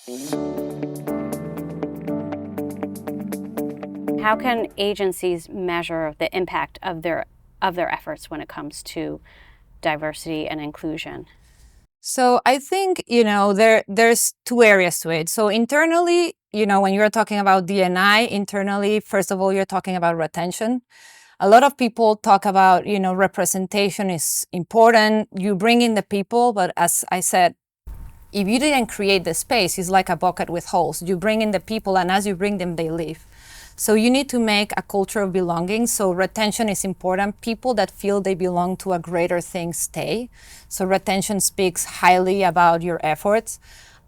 How can agencies measure the impact of their efforts when it comes to diversity and inclusion? So I think, there's two areas to it. So internally, when you're talking about D&I internally, first of all, you're talking about retention. A lot of people talk about, representation is important. You bring in the people, but as I said, if you didn't create the space, it's like a bucket with holes. You bring in the people, and as you bring them, they leave. So you need to make a culture of belonging. So retention is important. People that feel they belong to a greater thing stay. So retention speaks highly about your efforts.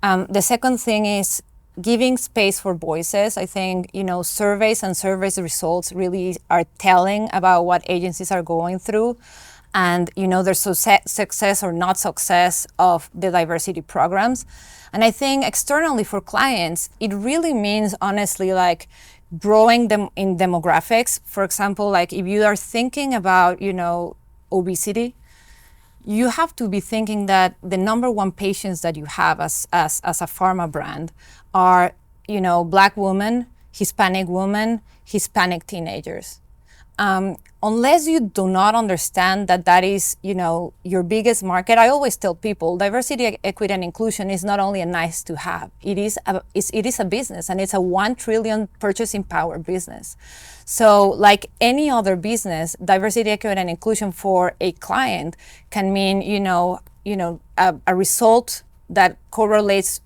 The second thing is giving space for voices. I think, surveys and surveys results really are telling about what agencies are going through and, their success or not success of the diversity programs. And I think externally for clients, it really means honestly like growing them in demographics. For example, like if you are thinking about, obesity, you have to be thinking that the number one patients that you have as a pharma brand are, Black women, Hispanic women, Hispanic teenagers. Unless you do not understand that is, your biggest market, I always tell people diversity, equity, and inclusion is not only a nice to have. It is a business, and it's a 1 trillion purchasing power business. So like any other business, diversity, equity, and inclusion for a client can mean, a result that correlates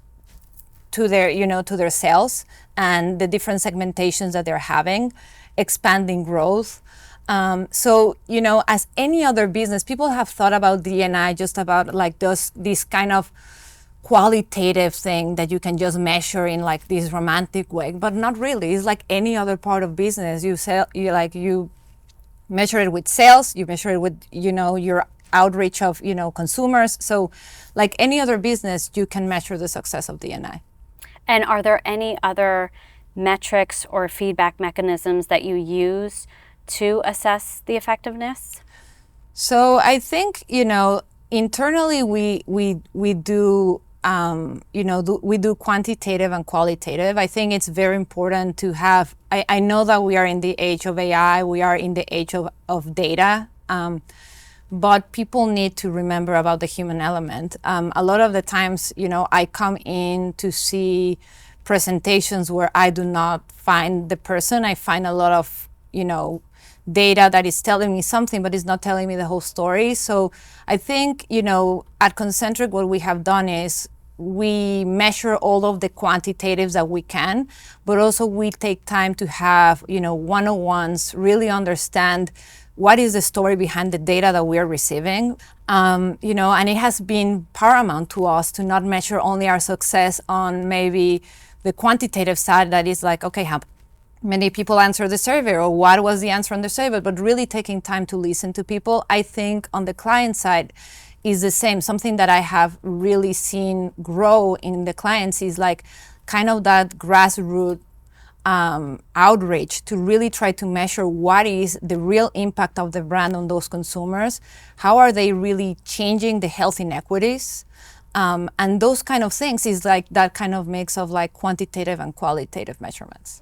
to their sales and the different segmentations that they're having, expanding growth. So, as any other business, people have thought about D&I just about like this kind of qualitative thing that you can just measure in like this romantic way, but not really. It's like any other part of business. You measure it with sales, you measure it with, your outreach of, consumers. So like any other business, you can measure the success of D&I. And are there any other metrics or feedback mechanisms that you use to assess the effectiveness? So I think, internally we do, we do quantitative and qualitative. I think it's very important to have, I know that we are in the age of AI, we are in the age of data, but people need to remember about the human element. A lot of the times, I come in to see presentations where I do not find the person. I find a lot of, data that is telling me something, but it's not telling me the whole story. So I think, at Concentric, what we have done is we measure all of the quantitatives that we can, but also we take time to have, one-on-ones, really understand what is the story behind the data that we are receiving. And it has been paramount to us to not measure only our success on maybe the quantitative side that is like, okay, how many people answered the survey or what was the answer on the survey, but really taking time to listen to people. I think on the client side is the same. Something that I have really seen grow in the clients is like kind of that grassroots outreach to really try to measure what is the real impact of the brand on those consumers. How are they really changing the health inequities? And those kind of things is like that kind of mix of like quantitative and qualitative measurements.